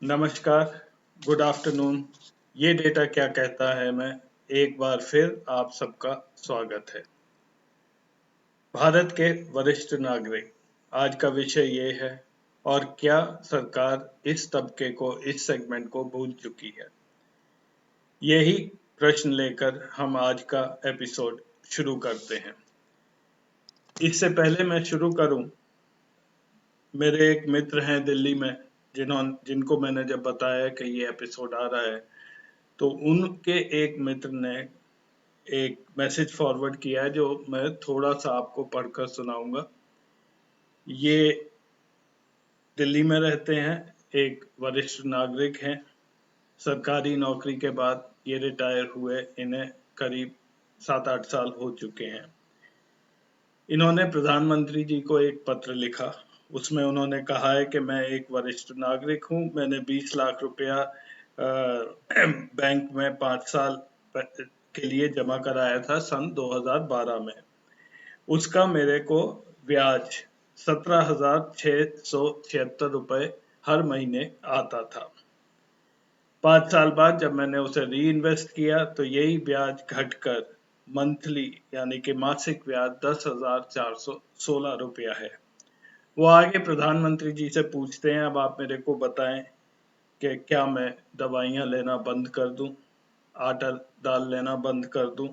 नमस्कार, good afternoon. ये data क्या कहता है मैं एक बार फिर आप सबका स्वागत है। भारत के वरिष्ठ नागरिक आज का विषय ये है और क्या सरकार इस तबके को इस सेगमेंट को भूल चुकी है। यही प्रश्न लेकर हम आज का एपिसोड शुरू करते हैं। इससे पहले मैं शुरू करूं, मेरे एक मित्र हैं दिल्ली में जिनको मैंने जब बताया कि ये एपिसोड आ रहा है तो उनके एक मित्र ने एक मैसेज फॉरवर्ड किया है जो मैं थोड़ा सा आपको पढ़कर सुनाऊंगा। ये दिल्ली में रहते हैं, एक वरिष्ठ नागरिक हैं। सरकारी नौकरी के बाद ये रिटायर हुए, इन्हें करीब 7-8 साल हो चुके हैं। इन्होंने प्रधानमंत्री जी को एक पत्र लिखा। उसमें उन्होंने कहा है कि मैं एक वरिष्ठ नागरिक हूं, मैंने 20 लाख रुपया बैंक में 5 साल के लिए जमा कराया था सन 2012 में। उसका मेरे को ब्याज 17,676 रुपए हर महीने आता था। 5 साल बाद जब मैंने उसे री इन्वेस्ट किया तो यही ब्याज घटकर मंथली यानी कि मासिक ब्याज 10,416 रुपया है। वो आगे प्रधानमंत्री जी से पूछते हैं, अब आप मेरे को बताएं कि क्या मैं दवाइयां लेना बंद कर दूं, आटा दाल लेना बंद कर दूं,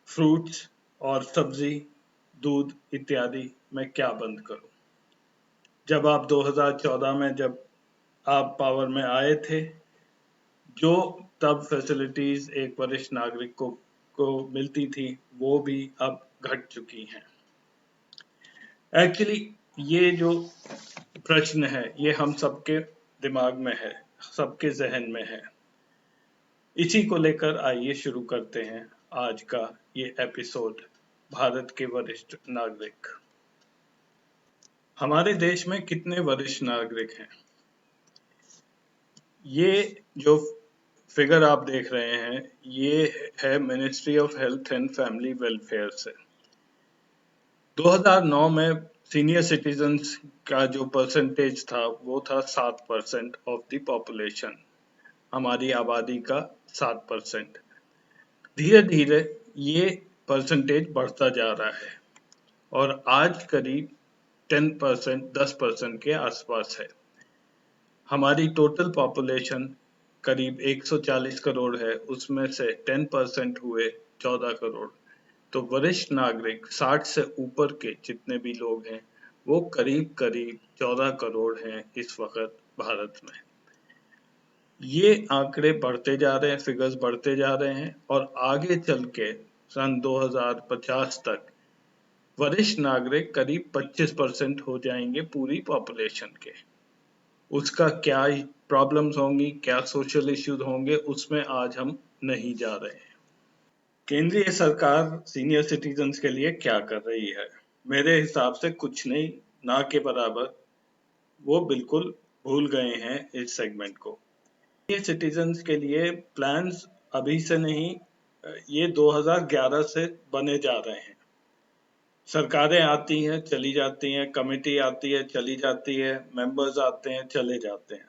फ्रूट्स और सब्जी, दूध इत्यादि मैं क्या बंद करूं। जब आप 2014 में जब आप पावर में आए थे, जो तब फैसिलिटीज एक वरिष्ठ नागरिक को मिलती थी वो भी अब घट चुकी हैं। एक्चुअली ये जो प्रश्न है ये हम सबके दिमाग में है, सबके जहन में है। इसी को लेकर आइए शुरू करते हैं आज का ये एपिसोड, भारत के वरिष्ठ नागरिक। हमारे देश में कितने वरिष्ठ नागरिक हैं? ये जो फिगर आप देख रहे हैं ये है ministry of health and family welfare से। 2009 में सीनियर सिटीजन्स का जो परसेंटेज था वो था 7% ऑफ द पॉपुलेशन, हमारी आबादी का 7%। धीरे धीरे ये परसेंटेज बढ़ता जा रहा है और आज करीब 10% के आसपास है। हमारी टोटल पॉपुलेशन करीब 140 करोड़ है, उसमें से 10% हुए 14 करोड़। तो वरिष्ठ नागरिक 60 से ऊपर के जितने भी लोग हैं वो करीब करीब 14 करोड़ हैं इस वक्त भारत में। ये आंकड़े बढ़ते जा रहे हैं, फिगर्स बढ़ते जा रहे हैं और आगे चल के सन 2050 तक वरिष्ठ नागरिक करीब 25% हो जाएंगे पूरी पॉपुलेशन के। उसका क्या प्रॉब्लम्स होंगी, क्या सोशल इश्यूज होंगे, उसमें आज हम नहीं जा रहे हैं। केंद्रीय सरकार सीनियर सिटीजन्स के लिए क्या कर रही है? मेरे हिसाब से कुछ नहीं, ना के बराबर। वो बिल्कुल भूल गए हैं इस सेगमेंट को। सीनियर सिटीजन्स के लिए प्लान्स अभी से नहीं, ये 2011 से बने जा रहे हैं। सरकारें आती हैं चली जाती हैं, कमेटी आती है चली जाती है, मेंबर्स आते हैं चले जाते हैं।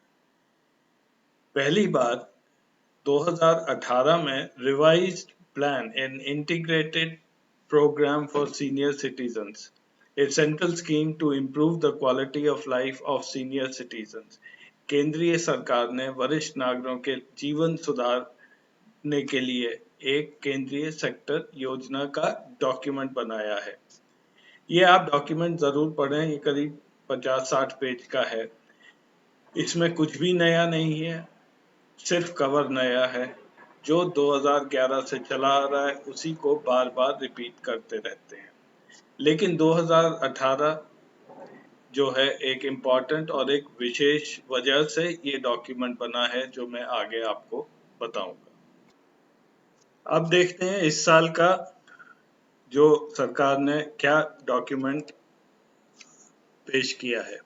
पहली बार 2018 में revised plan and integrated program for senior citizens, a central scheme to improve the quality of life of senior citizens. केंद्रीय सरकार ने वरिष्ठ नागरिकों के जीवन सुधारने के लिए एक केंद्रीय सेक्टर योजना का डॉक्यूमेंट बनाया है। ये आप डॉक्यूमेंट जरूर पढ़ें, ये करीब 50-60 पेज का है। इसमें कुछ भी नया नहीं है, सिर्फ कवर नया है। जो 2011 से चला आ रहा है उसी को बार बार रिपीट करते रहते हैं। लेकिन 2018 जो है एक इम्पॉर्टेंट और एक विशेष वजह से ये डॉक्यूमेंट बना है जो मैं आगे आपको बताऊंगा। अब देखते हैं इस साल का जो सरकार ने क्या डॉक्यूमेंट पेश किया है।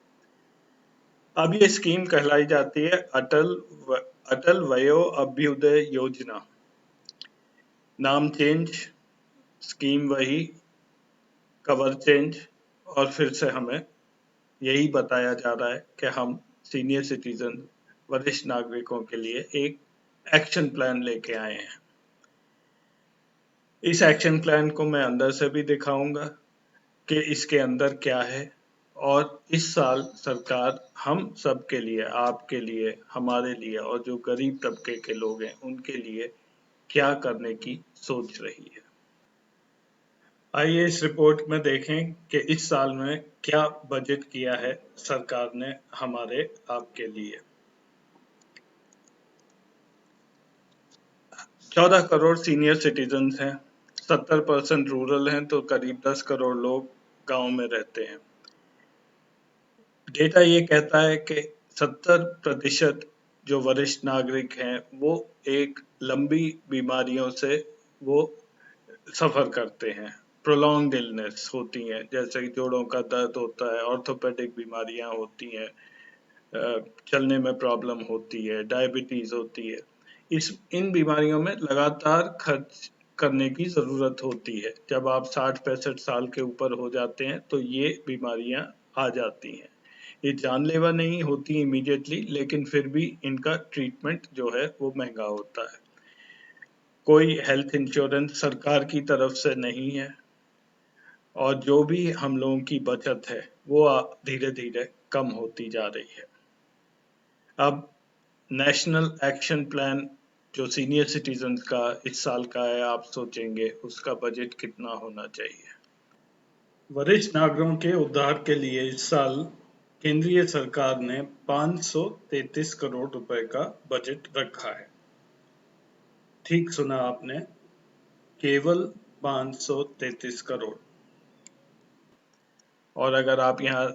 अब ये स्कीम कहलाई जाती है अटल वयो अभ्युदय योजना। नाम चेंज, स्कीम वही, कवर चेंज, और फिर से हमें यही बताया जा रहा है कि हम सीनियर सिटीजन वरिष्ठ नागरिकों के लिए एक एक्शन प्लान लेके आए हैं। इस एक्शन प्लान को मैं अंदर से भी दिखाऊंगा कि इसके अंदर क्या है, और इस साल सरकार हम सब के लिए, आपके लिए, हमारे लिए और जो गरीब तबके के लोग हैं उनके लिए क्या करने की सोच रही है। आइए इस रिपोर्ट में देखें कि इस साल में क्या बजट किया है सरकार ने हमारे आपके लिए। 14 करोड़ सीनियर सिटीजन्स हैं, 70% रूरल हैं, तो करीब 10 करोड़ लोग गांव में रहते हैं। डेटा ये कहता है कि 70% जो वरिष्ठ नागरिक हैं वो एक लंबी बीमारियों से वो सफर करते हैं। प्रोलॉन्ग्ड इलनेस होती हैं, जैसे कि जोड़ों का दर्द होता है, ऑर्थोपेडिक बीमारियां होती हैं, चलने में प्रॉब्लम होती है, डायबिटीज होती है। इन बीमारियों में लगातार खर्च करने की जरूरत होती है। जब आप 60-65 साल के ऊपर हो जाते हैं तो ये बीमारियां आ जाती हैं। ये जानलेवा नहीं होती इमीडिएटली, लेकिन फिर भी इनका ट्रीटमेंट जो है वो महंगा होता है। कोई हेल्थ इंश्योरेंस सरकार की तरफ से नहीं है, और जो भी हम लोगों की बचत है वो धीरे धीरे कम होती जा रही है। अब नेशनल एक्शन प्लान जो सीनियर सिटीजन्स का इस साल का है, आप सोचेंगे उसका बजट कितना होना चाहिए। वरिष्ठ नागरिकों के उद्धार के लिए इस साल केंद्रीय सरकार ने 533 करोड़ रुपए का बजट रखा है। ठीक सुना आपने, केवल 533 करोड़। और अगर आप यहाँ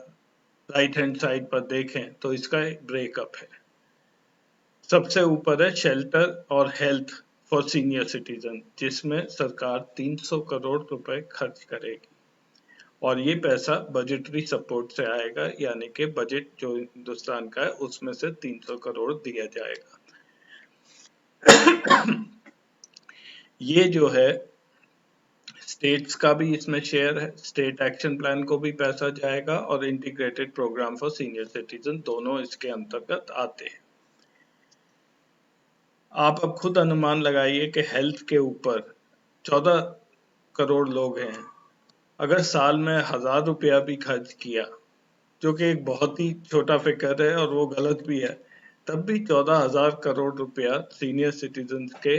राइट हैंड साइड पर देखें तो इसका एक ब्रेकअप है। सबसे ऊपर है शेल्टर और हेल्थ फॉर सीनियर सिटीजन, जिसमें सरकार 300 करोड़ रुपए खर्च करेगी, और ये पैसा बजटरी सपोर्ट से आएगा, यानी कि बजट जो हिंदुस्तान का है उसमें से 300 करोड़ दिया जाएगा। ये जो है स्टेट्स का भी इसमें शेयर है, स्टेट एक्शन प्लान को भी पैसा जाएगा, और integrated program for senior citizen दोनों इसके अंतर्गत आते हैं। आप अब खुद अनुमान लगाइए कि हेल्थ के ऊपर 14 करोड़ लोग हैं। अगर साल में 1000 रुपया भी खर्च किया, जो कि एक बहुत ही छोटा फिगर है और वो गलत भी है, तब भी 14,000 करोड़ रुपया सीनियर सिटीजन के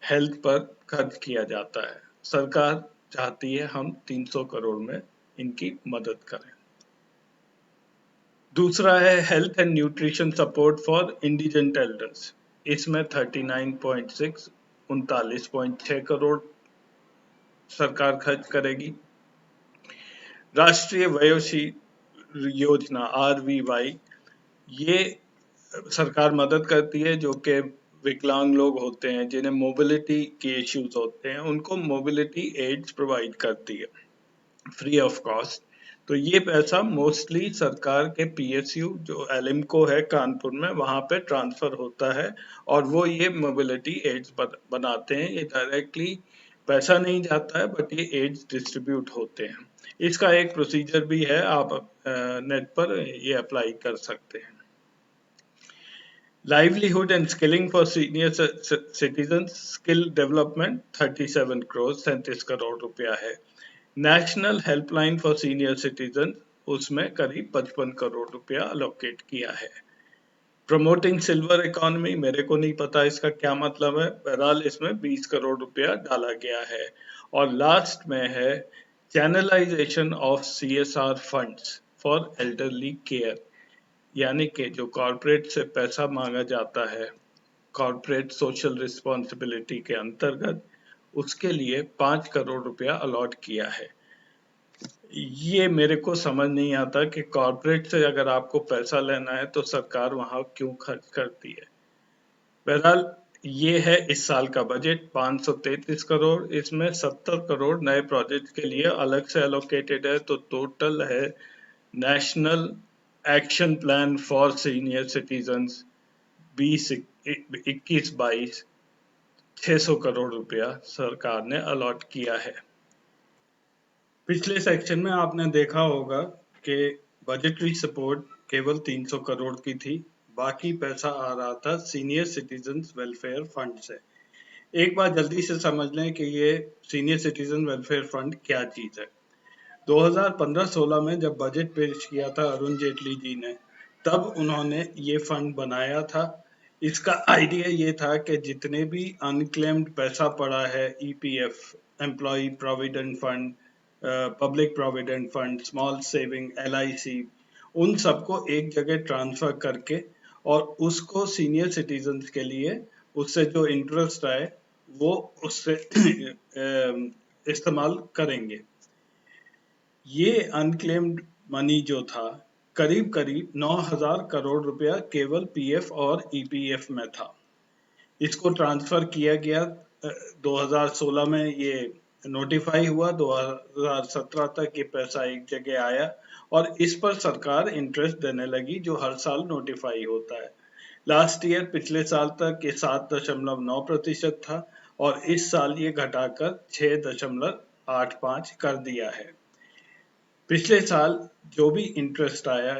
हेल्थ पर खर्च किया जाता है। सरकार चाहती है हम 300 करोड़ में इनकी मदद करें। दूसरा है health and nutrition support for indigent elders. इसमें 39.6 39.6 करोड़ सरकार खर्च करेगी। राष्ट्रीय वयोश्री योजना RVY, ये सरकार मदद करती है जो कि विकलांग लोग होते हैं, जिन्हें मोबिलिटी के इश्यूज होते हैं, उनको मोबिलिटी एड्स प्रोवाइड करती है फ्री ऑफ कॉस्ट। तो ये पैसा मोस्टली सरकार के PSU जो एलिम्को है कानपुर में, वहां पे ट्रांसफर होता है, और वो ये मोबिलिटी एड्स बनाते हैं। ये डायरेक्टली पैसा नहीं जाता है, बट ये एड्स डिस्ट्रीब्यूट होते हैं। इसका एक प्रोसीजर भी है, आप नेट पर ये अप्लाई कर सकते हैं। Livelihood and skilling for senior citizen skill development 37 crore 37 crore रुपया है। National helpline for senior citizen, उसमें करीब 55 करोड़ रुपया अलोकेट किया है। प्रमोटिंग सिल्वर इकोनॉमी, मेरे को नहीं पता इसका क्या मतलब है, बहरहाल इसमें 20 करोड़ रुपया डाला गया है। और लास्ट में है channelisation of CSR funds for elderly care, यानी कि जो कॉर्पोरेट से पैसा मांगा जाता है कॉर्पोरेट सोशल रिस्पॉन्सिबिलिटी के अंतर्गत, उसके लिए 5 करोड़ रुपया अलॉट किया है। ये मेरे को समझ नहीं आता कि कॉर्पोरेट से अगर आपको पैसा लेना है तो सरकार वहां क्यों खर्च करती है। बहरहाल ये है इस साल का बजट 533 करोड़। इसमें 70 करोड़ नए प्रोजेक्ट के लिए अलग से एलोकेटेड है, तो टोटल है national action plan for senior citizens 2021-22 600 crore रुपया सरकार ने अलॉट किया है। पिछले सेक्शन में आपने देखा होगा कि बजटरी सपोर्ट केवल 300 करोड़ की थी। बाकी पैसा आ रहा था सीनियर सिटीजन वेलफेयर फंड से। एक बार जल्दी से समझ लें कि ये सीनियर सिटीजन वेलफेयर फंड क्या चीज है। 2015-16 में जब बजट पेश किया था अरुण जेटली जी ने, तब उन्होंने ये फंड बनाया था। इसका आइडिया ये था कि जितने भी अनक्लेम्ड पैसा पड़ा है, EPF, employ provident fund, public provident fund, small saving, LIC, उन सबको एक जगह ट्रांसफर करके और उसको सीनियर सिटीजन्स के लिए उससे जो इंटरेस्ट आए वो उससे इस्तेमाल करेंगे। ये अनक्लेम्ड मनी जो था करीब करीब 9,000 करोड़ रुपया केवल पीएफ और ईपीएफ में था। इसको ट्रांसफर किया गया 2016 में, ये नोटिफाई हुआ, 2017 तक ये पैसा एक जगह आया और इस पर सरकार इंटरेस्ट देने लगी जो हर साल नोटिफाई होता है। लास्ट ईयर, पिछले साल तक ये 7.9% था और इस साल ये घटाकर 6.85 कर दिया है। पिछले साल जो भी इंटरेस्ट आया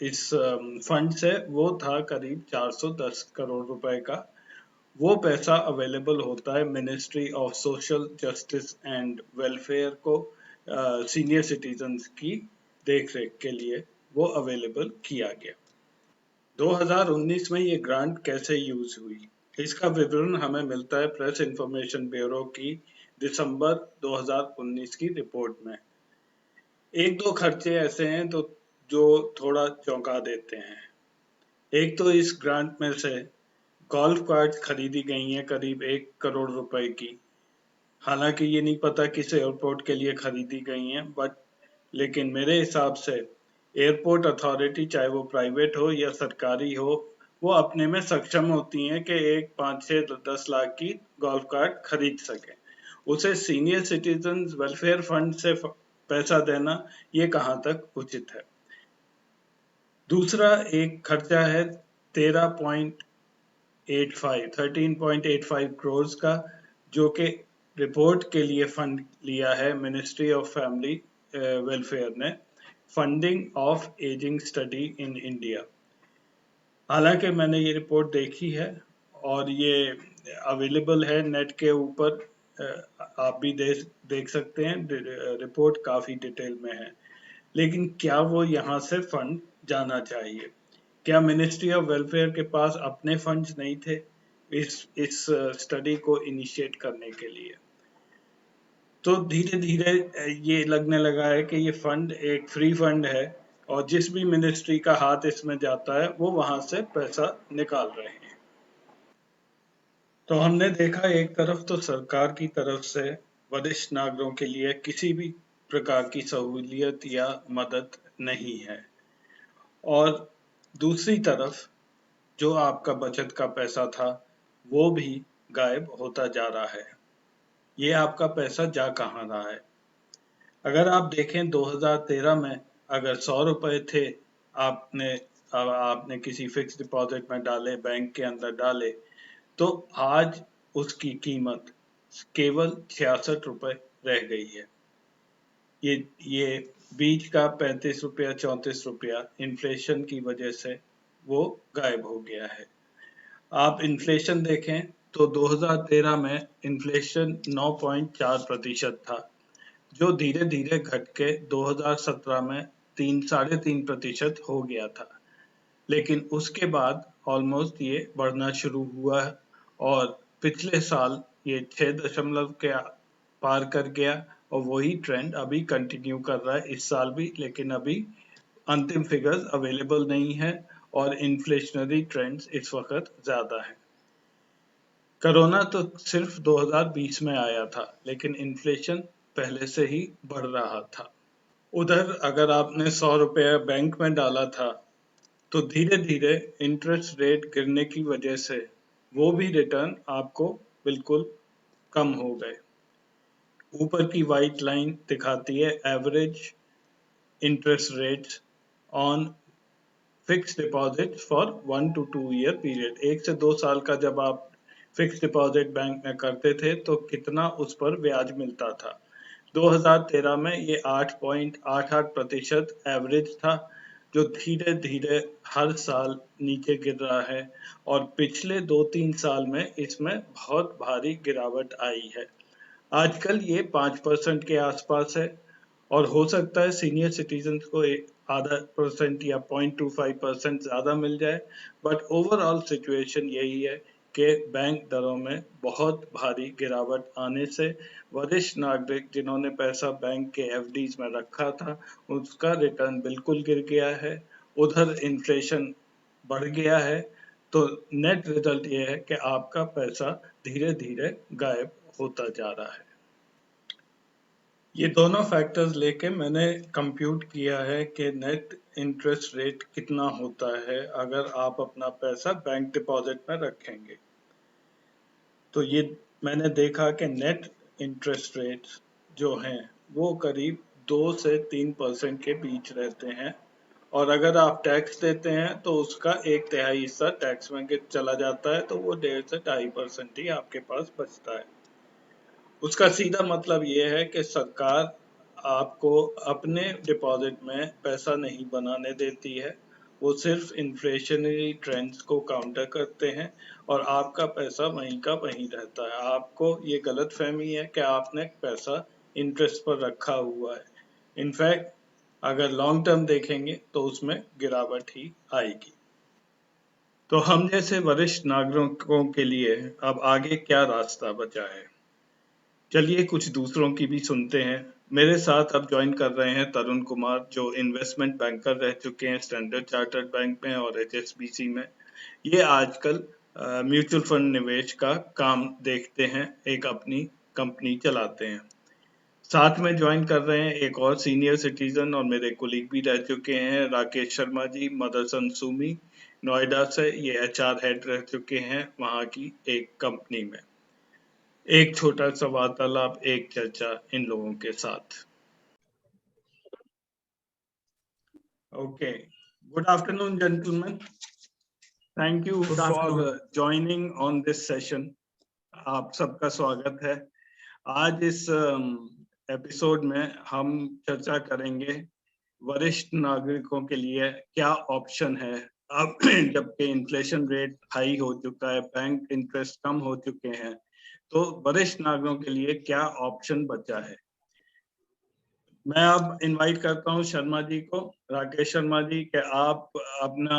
इस फंड से वो था करीब 410 करोड़ रुपए का। वो पैसा अवेलेबल होता है ministry of social justice and welfare को सीनियर सिटीजन्स की देखरेख के लिए वो अवेलेबल किया गया। 2019 में ये ग्रांट कैसे यूज हुई, इसका विवरण हमें मिलता है प्रेस इंफॉर्मेशन ब्यूरो की दिसंबर 2019 की रिपोर्ट में। एक दो खर्चे ऐसे हैं तो जो थोड़ा चौंका देते हैं। एक तो इस ग्रांट में से गोल्फ कार्ट खरीदी गई हैं करीब 1 करोड़ रुपए की। हालांकि ये नहीं पता किस एयरपोर्ट के लिए खरीदी गई हैं, बट लेकिन मेरे हिसाब से एयरपोर्ट अथॉरिटी, चाहे वो प्राइवेट हो या सरकारी हो, वो अपने में सक्षम होती हैं कि एक 5-6-10 लाख की गोल्फ कार्ट खरीद सके। उसे सीनियर सिटीजन वेलफेयर फंड से पैसा देना ये कहाँ तक उचित है। दूसरा एक खर्चा है 13.85 करोड़ का, जो कि रिपोर्ट के लिए फंड लिया है मिनिस्ट्री ऑफ फैमिली वेलफेयर ने, funding of ageing study in India. हालांकि मैंने ये रिपोर्ट देखी है और ये अवेलेबल है नेट के ऊपर, आप भी देख सकते हैं। रिपोर्ट काफ़ी डिटेल में है, लेकिन क्या वो यहाँ से फंड जाना चाहिए? क्या मिनिस्ट्री ऑफ वेलफेयर के पास अपने फंड्स नहीं थे इस स्टडी को इनिशिएट करने के लिए? तो धीरे धीरे ये लगने लगा है कि ये फंड एक फ्री फंड है और जिस भी मिनिस्ट्री का हाथ इसमें जाता है वो वहां से पैसा निकाल रहे हैं। तो हमने देखा एक तरफ तो सरकार की तरफ से वरिष्ठ नागरिकों के लिए किसी भी प्रकार की सहूलियत या मदद नहीं है, और दूसरी तरफ जो आपका बचत का पैसा था वो भी गायब होता जा रहा है। ये आपका पैसा जा कहाँ रहा है? अगर आप देखें 2013 में अगर 100 रुपए थे, आपने आपने किसी फिक्स डिपॉजिट में डाले, बैंक के अंदर डाले, तो आज उसकी कीमत केवल 66 रुपए रह गई है। ये बीच का 35 रुपया 34 रुपया इन्फ्लेशन की वजह से वो गायब हो गया है। आप इन्फ्लेशन देखें तो 2013 में इन्फ्लेशन 9.4% था, जो धीरे धीरे घट के 2017 में 3-3.5% हो गया था। लेकिन उसके बाद ऑलमोस्ट ये बढ़ना शुरू हुआ है और पिछले साल ये 6 दशमलव के पार कर गया और वही ट्रेंड अभी कंटिन्यू कर रहा है इस साल भी। लेकिन अभी अंतिम फिगर्स अवेलेबल नहीं है और इन्फ्लेशनरी ट्रेंड्स इस वक्त ज्यादा है। कोरोना तो सिर्फ 2020 में आया था, लेकिन इन्फ्लेशन पहले से ही बढ़ रहा था। उधर अगर आपने 100 रुपया बैंक में डाला था तो धीरे धीरे इंटरेस्ट रेट गिरने की वजह से वो भी रिटर्न आपको बिल्कुल कम हो गए। ऊपर की वाइट लाइन दिखाती है average interest rates on fix deposit for 1 to 2 year period. 1 से 2 साल का जब आप फिक्स डिपॉजिट बैंक में करते थे तो कितना उस पर ब्याज मिलता था। 2013 में ये 8.88% एवरेज था। जो धीरे धीरे हर साल नीचे गिर रहा है और पिछले 2-3 साल में इसमें बहुत भारी गिरावट आई है। आजकल ये 5% के आसपास है और हो सकता है सीनियर सिटीजन्स को आधा परसेंट या 0.25% ज़्यादा मिल जाए, बट ओवरऑल सिचुएशन यही है कि बैंक दरों में बहुत भारी गिरावट आने से वरिष्ठ नागरिक जिन्होंने पैसा बैंक के एफडीज में रखा था, उसका रिटर्न बिल्कुल गिर गया है। उधर इन्फ्लेशन बढ़ गया है, तो नेट रिजल्ट ये है कि आपका पैसा धीरे धीरे गायब होता जा रहा है। ये दोनों फैक्टर्स लेके मैंने कंप्यूट किया है कि नेट इंटरेस्ट रेट कितना होता है अगर आप अपना पैसा बैंक डिपॉजिट में रखेंगे। तो ये मैंने देखा कि नेट इंटरेस्ट रेट्स जो हैं वो करीब 2 से 3% के बीच रहते हैं, और अगर आप टैक्स देते हैं तो उसका 1/3 हिस्सा टैक्स में चला जाता है, तो वो 1.5 से 2.5% ही आपके पास बचता है। उसका सीधा मतलब ये है कि सरकार आपको अपने डिपॉजिट में पैसा नहीं बनाने देती है, वो सिर्फ इन्फ्लेशनरी ट्रेंड्स को काउंटर करते हैं और आपका पैसा वहीं का वहीं रहता है। आपको ये गलतफहमी है कि आपने पैसा इंटरेस्ट पर रखा हुआ है। इनफैक्ट अगर लॉन्ग टर्म देखेंगे तो उसमें गिरावट ही आएगी। तो हम जैसे वरिष्ठ नागरिकों के लिए अब आगे क्या रास्ता बचा है, चलिए कुछ दूसरों की भी सुनते हैं। मेरे साथ अब ज्वाइन कर रहे हैं तरुण कुमार, जो इन्वेस्टमेंट बैंकर रह चुके हैं स्टैंडर्ड चार्टर्ड बैंक में और एचएसबीसी में। ये आजकल म्यूचुअल फंड निवेश का काम देखते हैं, एक अपनी कंपनी चलाते हैं। साथ में ज्वाइन कर रहे हैं एक और सीनियर सिटीजन और मेरे कोलीग भी रह चुके हैं, राकेश शर्मा जी, मदरसन सुमी, नोएडा से। ये एचआर हेड रह चुके हैं वहाँ की एक कंपनी में। एक छोटा सा वार्तालाप, एक चर्चा इन लोगों के साथ। Okay, good afternoon gentleman, thank you Good for afternoon. Joining on this session. आप सबका स्वागत है। आज इस एपिसोड में हम चर्चा करेंगे वरिष्ठ नागरिकों के लिए क्या ऑप्शन है अब जबकि इन्फ्लेशन रेट हाई हो चुका है, बैंक इंटरेस्ट कम हो चुके हैं, तो वरिष्ठ नागरिकों के लिए क्या ऑप्शन बचा है। मैं अब इनवाइट करता हूं शर्मा जी को, राकेश शर्मा जी, कि आप अपना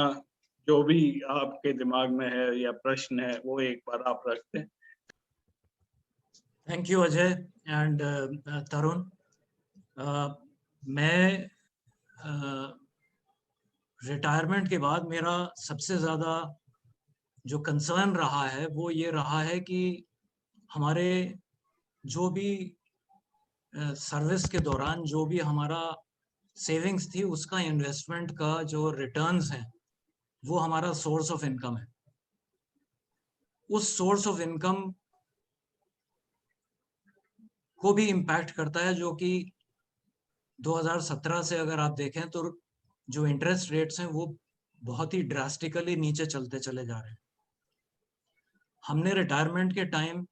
जो भी आपके दिमाग में है या प्रश्न है वो एक बार आप रख दें। Thank you, Ajay and Tarun. मैं रिटायरमेंट के बाद मेरा सबसे ज़्यादा जो कंसर्न रहा है वो ये रहा है कि हमारे जो भी सर्विस के दौरान जो भी हमारा सेविंग्स थी उसका इन्वेस्टमेंट का जो रिटर्न्स हैं वो हमारा सोर्स ऑफ इनकम है। उस सोर्स ऑफ इनकम को भी इम्पैक्ट करता है, जो कि 2017 से अगर आप देखें तो जो इंटरेस्ट रेट्स हैं वो बहुत ही ड्रास्टिकली नीचे चलते चले जा रहे हैं। हमने रिटायरमेंट के टाइम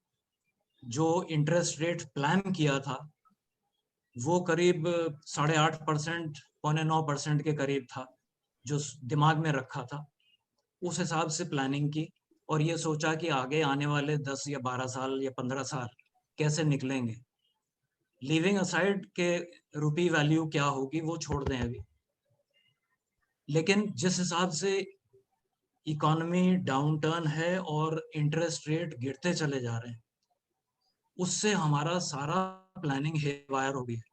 जो इंटरेस्ट रेट प्लान किया था वो करीब 8.5%, 9.5% के करीब था, जो दिमाग में रखा था। उस हिसाब से प्लानिंग की और ये सोचा कि आगे आने वाले 10 या 12 साल या 15 साल कैसे निकलेंगे। लीविंग असाइड के रुपी वैल्यू क्या होगी वो छोड़ दें अभी, लेकिन जिस हिसाब से इकोनॉमी डाउनटर्न है और इंटरेस्ट रेट गिरते चले जा रहे हैं, उससे हमारा सारा प्लानिंग हेवायर हो गई है।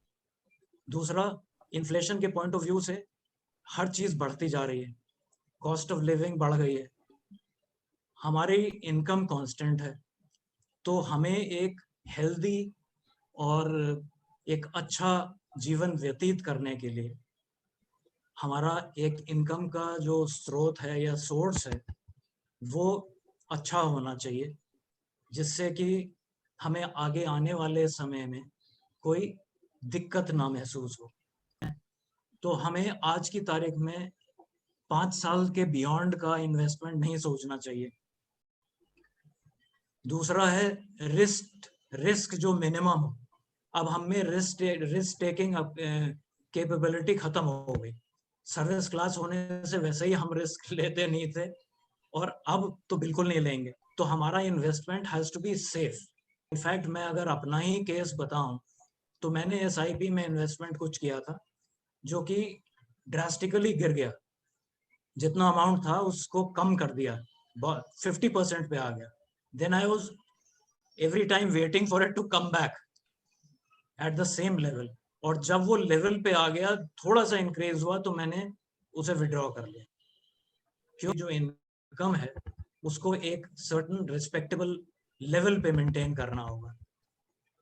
दूसरा, इन्फ्लेशन के पॉइंट ऑफ व्यू से हर चीज बढ़ती जा रही है, कॉस्ट ऑफ लिविंग बढ़ गई है, हमारी इनकम कांस्टेंट है, तो हमें एक हेल्दी और एक अच्छा जीवन व्यतीत करने के लिए हमारा एक इनकम का जो स्रोत है या सोर्स है वो अच्छा होना चाहिए, जिससे कि हमें आगे आने वाले समय में कोई दिक्कत ना महसूस हो। तो हमें आज की तारीख में 5 साल के बियॉन्ड का इन्वेस्टमेंट नहीं सोचना चाहिए। दूसरा है रिस्क जो मिनिमम हो। अब हम में रिस्क टेकिंग कैपेबिलिटी खत्म हो गई। सर्विस क्लास होने से वैसे ही हम रिस्क लेते नहीं थे, और अब तो बिल्कुल नहीं लेंगे। तो हमारा investment has to be safe. In fact मैं अगर अपना ही केस बताऊं, तो मैंने एसआईपी में इन्वेस्टमेंट कुछ किया था जो कि ड्रास्टिकली गिर गया। जितना अमाउंट था उसको कम कर दिया, 50% पे आ गया। Then I was every time waiting for it to come back at the same level, और जब वो लेवल पे आ गया, थोड़ा सा इंक्रीज हुआ, तो मैंने उसे विड्रॉ कर लिया। क्यों, जो इनकम है उसको एक सर्टेन रिस्पेक्टेबल लेवल पे मेंटेन करना होगा।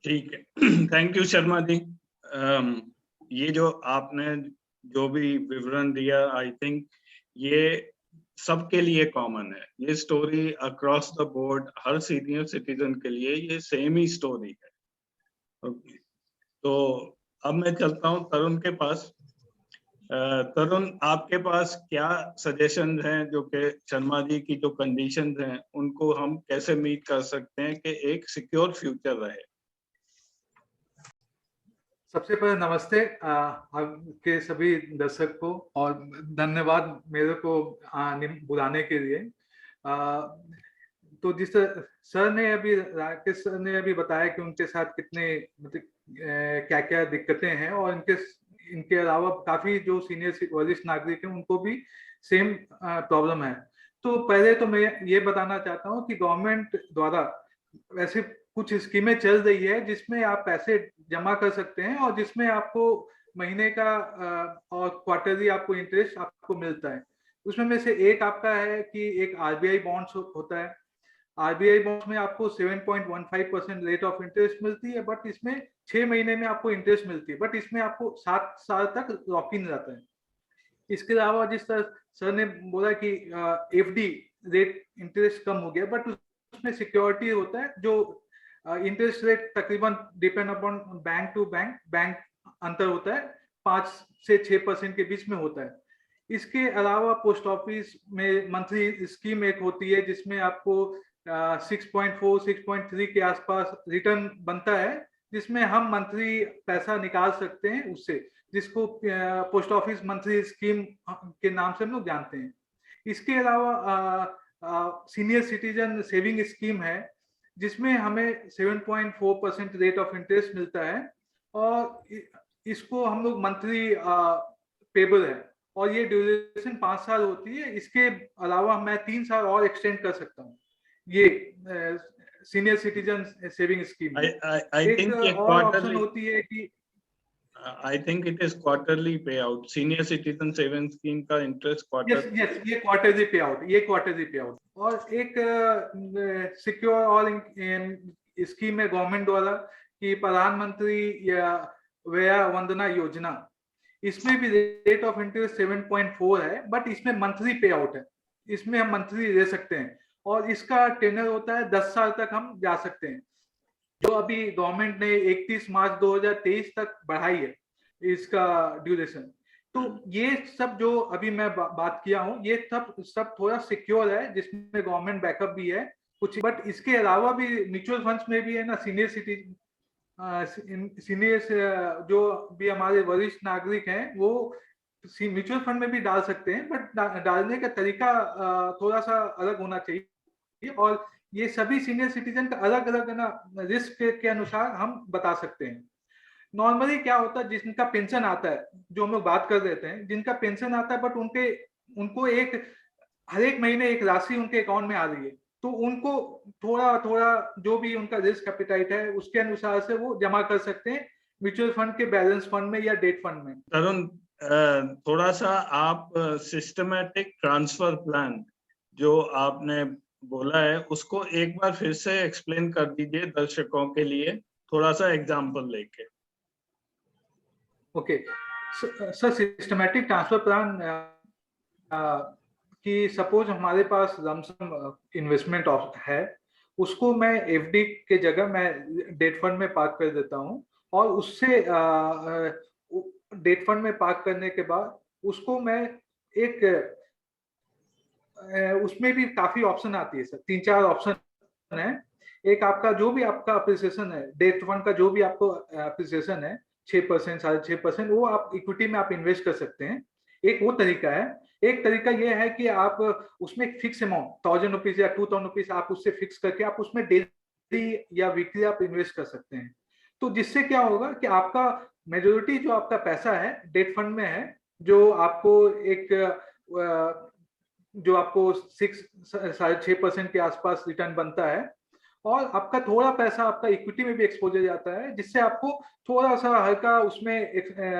ठीक है, थैंक यू शर्मा जी। ये जो आपने जो भी विवरण दिया, आई थिंक ये सबके लिए कॉमन है। ये story across the board her senior citizen के लिए ये सेम ही स्टोरी है। ओके, तो अब मैं चलता हूँ तरुण के पास। तरुण, आपके पास क्या सजेशन हैं जो कि शर्मा जी की जो कंडीशंस हैं उनको हम कैसे मीट कर सकते हैं कि एक सिक्योर फ्यूचर रहे? सबसे पहले नमस्ते आपके सभी दर्शक को, और धन्यवाद मेरे को बुलाने के लिए। तो जिस सर ने अभी, राकेश सर ने अभी बताया कि उनके साथ कितने मतलब क्या क्या दिक्कतें हैं, और इनके अलावा काफी जो सीनियर वरिष्ठ नागरिक हैं उनको भी सेम प्रॉब्लम है। तो पहले तो मैं ये बताना चाहता हूँ कि गवर्नमेंट द्वारा वैसे कुछ स्कीमें चल रही है जिसमें आप पैसे जमा कर सकते हैं, और जिसमें आपको महीने का और क्वार्टरली आपको इंटरेस्ट आपको मिलता है। उसमें में से एक आपका है कि एक आरबीआई बॉन्ड्स होता है। आरबीआई बॉन्ड्स में आपको 7.15% रेट ऑफ इंटरेस्ट मिलती है, बट इसमें 6 महीने में आपको इंटरेस्ट मिलती है, बट इसमें आपको 7 साल तक लॉक इन रहता है। इसके अलावा जिस तरह सर ने बोला कि एफडी रेट इंटरेस्ट कम हो गया, बट उसमें सिक्योरिटी होता है। जो इंटरेस्ट रेट तकरीबन depend upon bank to bank अंतर होता है, 5 से 6% के बीच में होता है। इसके अलावा पोस्ट ऑफिस में मंथली स्कीम एक होती है जिसमें आपको 6.4 6.3 के आसपास रिटर्न बनता है, जिसमें हम मंथली पैसा निकाल सकते हैं उससे, जिसको पोस्ट ऑफिस मंथली स्कीम के नाम से हम लोग जानते हैं। इसके अलावा सीनियर सिटीजन सेविंग स्कीम है जिसमें हमें 7.4% रेट ऑफ इंटरेस्ट मिलता है, और इसको हम लोग मंथली पेबल है, और ये ड्यूरेशन 5 साल होती है। इसके अलावा मैं 3 साल और एक्सटेंड कर सकता हूँ ये सीनियर सिटीजन सेविंग स्कीम। एक और ऑप्शन होती है कि I think it is quarterly payout. Senior citizen savings scheme का interest quarter. Yes, ये क्वार्टरली पे आउट। और एक सिक्योर और स्कीम है गवर्नमेंट द्वारा कि प्रधानमंत्री या व्यय वंदना योजना, इसमें भी रेट ऑफ इंटरेस्ट 7.4 है, बट इसमें मंथली पे आउट है। इसमें हम मंथली दे सकते हैं, और इसका टेनर होता है 10 साल तक हम जा सकते हैं, जो अभी गवर्नमेंट ने 31 मार्च 2023 तक बढ़ाई है इसका ड्यूरेशन। तो ये सब जो अभी मैं बात किया हूँ, ये सब थोड़ा सिक्योर है, जिसमें गवर्नमेंट बैकअप भी है कुछ। बट इसके अलावा भी म्यूचुअल फंड्स में भी है ना, सीनियर जो भी हमारे वरिष्ठ नागरिक हैं वो म्यूचुअल फंड में भी डाल सकते हैं, बट डालने का तरीका थोड़ा सा अलग होना चाहिए। और ये सभी सीनियर सिटीजन का अलग अलग है ना, रिस्क के अनुसार हम बता सकते हैं। नॉर्मली क्या होता है, जिनका पेंशन आता है, जो हम लोग बात कर देते हैं, जिनका पेंशन आता है, बट उनको हर एक महीने एक राशि उनके अकाउंट में आ रही है, तो उनको थोड़ा थोड़ा जो भी उनका रिस्क एपेटाइट है उसके अनुसार से वो जमा कर सकते हैं म्यूचुअल फंड के बैलेंस फंड में या डेट फंड में। तरुण, थोड़ा सा आप सिस्टमैटिक ट्रांसफर प्लान जो आपने बोला है उसको एक बार फिर से एक्सप्लेन कर दीजिए दर्शकों के लिए, थोड़ा सा एग्जांपल लेके। Okay sir, systematic transfer plan कि सपोज हमारे पास लमसम इन्वेस्टमेंट है, उसको मैं एफडी के जगह मैं डेट फंड में पार्क कर देता हूँ, और उससे डेट फंड में पार्क करने के बाद उसको मैं एक उसमें भी काफी ऑप्शन आती है सर, 3-4 ऑप्शन है। एक आपका जो भी आपका अप्रिसिएशन है, डेट फंड का जो भी आपको अप्रिसिएशन है 6% 6.5%, वो आप इक्विटी में आप इन्वेस्ट कर सकते हैं। एक वो तरीका है। एक तरीका ये है कि आप उसमें एक फिक्स अमाउंट 1000 रुपीज या 2000 रुपीज आप उससे फिक्स करके आप उसमें डेली या वीकली आप इन्वेस्ट कर सकते हैं। तो जिससे क्या होगा कि आपका मेजोरिटी जो आपका पैसा है डेट फंड में है, जो आपको जो आपको 6.5% के आसपास रिटर्न बनता है, और आपका थोड़ा पैसा आपका इक्विटी में भी एक्सपोजर जाता है, जिससे आपको थोड़ा सा हल्का उसमें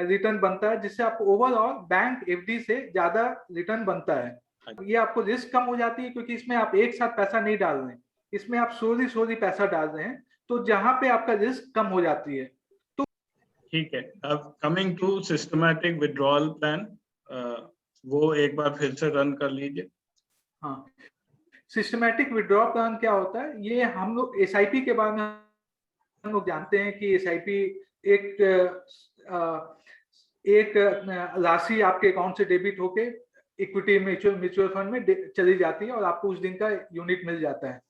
रिटर्न बनता है, जिससे आपको ओवरऑल बैंक एफडी से ज्यादा रिटर्न बनता है। ये आपको रिस्क कम हो जाती है, क्योंकि इसमें आप एक साथ पैसा नहीं डाल रहे हैं, इसमें आप स्लोली पैसा डाल रहे हैं, तो जहां पे आपका रिस्क कम हो जाती है। तो ठीक है, अब coming to systematic withdrawal plan, वो एक बार फिर से रन कर लीजिए। हाँ, सिस्टमैटिक विड्रॉ प्लान क्या होता है? ये हम लोग एसआईपी के बारे में हम लोग जानते हैं कि एसआईपी एक राशि आपके अकाउंट से डेबिट होके इक्विटी म्यूचुअल फंड में चली जाती है और आपको उस दिन का यूनिट मिल जाता है।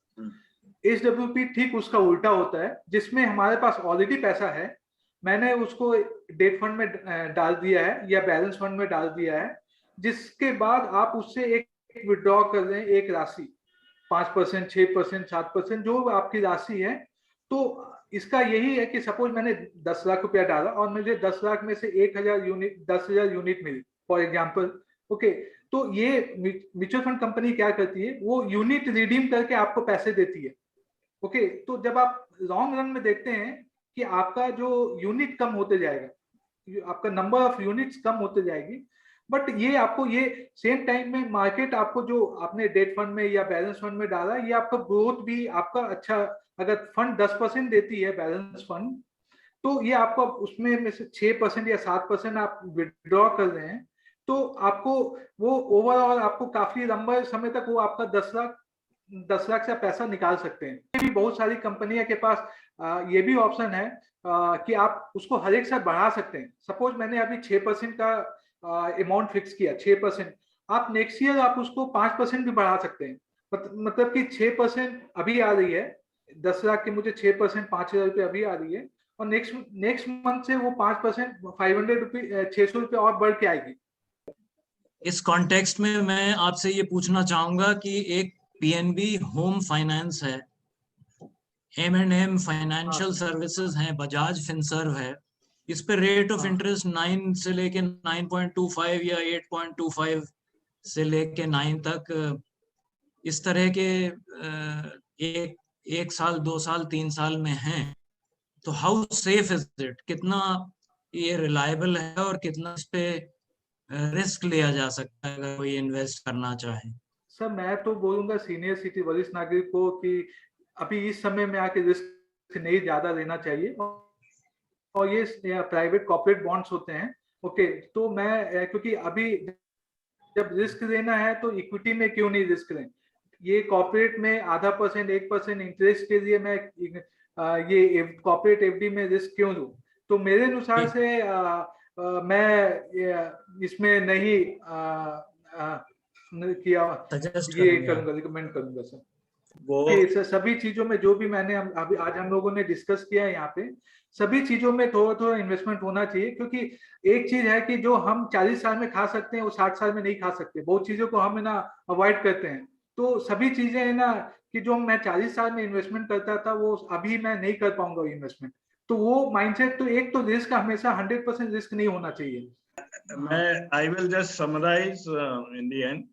एसडब्ल्यूपी ठीक उसका उल्टा होता है, जिसमें हमारे पास ऑलरेडी पैसा है, मैंने उसको डेट फंड में डाल दिया है या बैलेंस फंड में डाल दिया है, जिसके बाद आप उससे एक विड्रॉ कर रहे हैं एक राशि 5%, 6%, 7%, जो आपकी राशि है। तो इसका यही है कि सपोज मैंने 10 लाख रुपया डाला और मुझे 10 लाख में से 1000 यूनिट मिली फॉर एग्जांपल। ओके, तो ये म्यूचुअल फंड कंपनी क्या करती है, वो यूनिट रिडीम करके आपको पैसे देती है। ओके, तो जब आप लॉन्ग रन में देखते हैं कि आपका जो यूनिट कम होते जाएगा, आपका नंबर ऑफ यूनिट्स कम होते जाएगी, बट ये आपको ये सेम टाइम में मार्केट आपको जो आपने डेट फंड में या बैलेंस फंड में डाला, ये आपका ग्रोथ भी आपका अच्छा, अगर फंड 10% देती है बैलेंस फंड, तो ये आपको उसमें में से 6% या 7% आप विड्रॉ कर रहे हैं, तो आपको वो ओवरऑल आपको काफी लंबे समय तक वो आपका 10 लाख से पैसा निकाल सकते हैं। ये भी बहुत सारी कंपनियों के पास ये भी ऑप्शन है कि आप उसको हर एक साथ बढ़ा सकते हैं। सपोज मैंने अभी 6% का अमाउंट फिक्स किया, 6%, आप नेक्स्ट ईयर आप उसको 5% भी बढ़ा सकते हैं। मतलब कि 6% अभी आ रही है, 10 लाख की मुझे 6% 5000 रुपये अभी आ रही है, और नेक्स्ट मंथ से वो 5% 500 रुपये 600 रुपये और बढ़ के आएगी। इस कॉन्टेक्स्ट में मैं आपसे ये पूछना चाहूंगा कि एक पीएनबी होम फाइनेंस है, M&M फाइनेंशियल सर्विसेज है, बजाज फिनसर्व है, इस पे रेट ऑफ इंटरेस्ट 9 से लेके 9.25 या 8.25 से लेके 9 तक, इस तरह के एक साल 2 साल 3 साल में हैं। तो हाउ सेफ इज इट, कितना ये रिलायबल है और कितना इस पे रिस्क लिया जा सकता है अगर कोई इन्वेस्ट करना चाहे? सर मैं तो बोलूंगा सीनियर सिटी वरिष्ठ नागरिक को कि अभी इस समय में आके रिस्क नहीं ज्यादा लेना चाहिए, और ये प्राइवेट कॉर्पोरेट बॉन्ड्स होते हैं। ओके, तो मैं क्योंकि अभी जब रिस्क लेना है तो इक्विटी में क्यों नहीं रिस्क लें, ये कॉर्पोरेट में 0.5% 1% इंटरेस्ट के लिए मैं ये कॉर्पोरेट एफडी में रिस्क क्यों लूं? तो मेरे अनुसार से मैं इसमें नहीं किया, ये करूंगा, रिकमेंड करूंगा सर। वो सभी चीजों में जो भी मैंने अभी आज हम लोगों ने डिस्कस किया है यहाँ पे, सभी चीजों में थोड़ा थोड़ा इन्वेस्टमेंट होना चाहिए, क्योंकि एक चीज है कि जो हम 40 साल में खा सकते हैं वो 60 साल में नहीं खा सकते, बहुत चीजों को हम ना अवॉइड करते हैं। तो सभी चीजें है ना कि जो मैं 40 साल में इन्वेस्टमेंट करता था वो अभी मैं नहीं कर पाऊंगा इन्वेस्टमेंट, तो वो माइंडसेट, तो एक तो रिस्क हमेशा 100% रिस्क नहीं होना चाहिए। मैं I will just summarise in the end,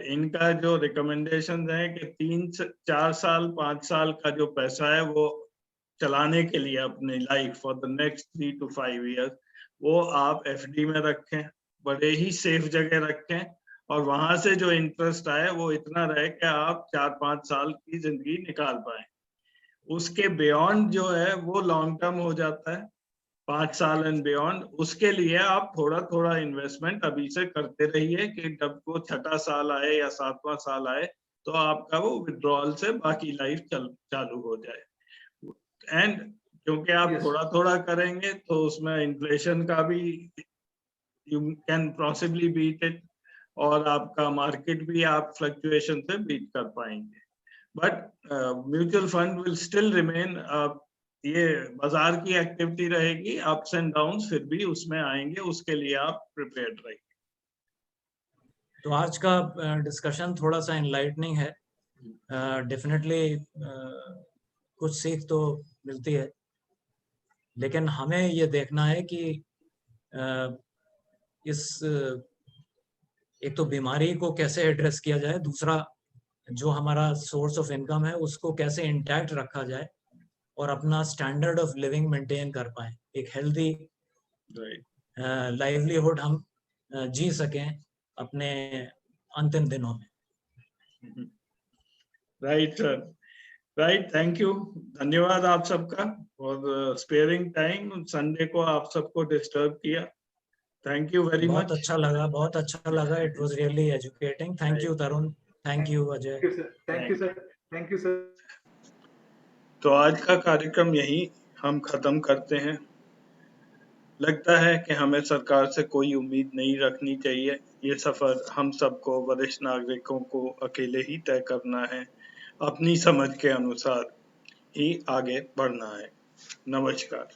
इनका जो रिकमेंडेशन है कि 3-4 साल 5 साल का जो पैसा है वो चलाने के लिए अपनी life for the next 3 to 5 years, वो आप एफडी में रखें, बड़े ही सेफ जगह रखें, और वहां से जो इंटरेस्ट आए वो इतना रहे कि आप 4-5 साल की जिंदगी निकाल पाए। उसके बियॉन्ड जो है वो लॉन्ग टर्म हो जाता है, 5 साल एंड बियॉन्ड। उसके लिए आप थोड़ा थोड़ा इन्वेस्टमेंट अभी से करते रहिए कि जब वो 6वां साल आए या 7वां साल आए तो आपका वो विड्रॉल से बाकी लाइफ चालू हो जाए। एंड क्योंकि आप थोड़ा थोड़ा करेंगे तो उसमें इन्फ्लेशन का भी you can possibly beat it, और आपका मार्केट भी आप फ्लक्चुएशन से बीट कर पाएंगे। But mutual fund will still remain, ये बाजार की एक्टिविटी रहेगी, अप्स एंड डाउन्स फिर भी उसमें आएंगे, उसके लिए आप प्रिपेयर्ड रहिए। तो आज का डिस्कशन थोड़ा सा एनलाइटनिंग है। डेफिनेटली कुछ सीख तो मिलती है, लेकिन हमें ये देखना है कि इस एक तो बीमारी को कैसे एड्रेस किया जाए, दूसरा जो हमारा सोर्स ऑफ इनकम है उसको कैसे इंटैक्ट रखा जाए और अपना स्टैंडर्ड ऑफ लिविंग मेंटेन कर पाए, एक हेल्दी लाइवलीहुड हम जी सकें अपने अंतिम दिनों में। Right sir, right, thank you, धन्यवाद आप सबका और स्पेयरिंग टाइम, संडे को आप सबको डिस्टर्ब किया। Thank you very much. बहुत अच्छा लगा, it was really educating. Thank you Tarun, thank you Ajay. Thank you sir, thank you sir. तो आज का कार्यक्रम यही हम खत्म करते हैं। लगता है कि हमें सरकार से कोई उम्मीद नहीं रखनी चाहिए। ये सफर हम सबको, वरिष्ठ नागरिकों को अकेले ही तय करना है, अपनी समझ के अनुसार ही आगे बढ़ना है। नमस्कार।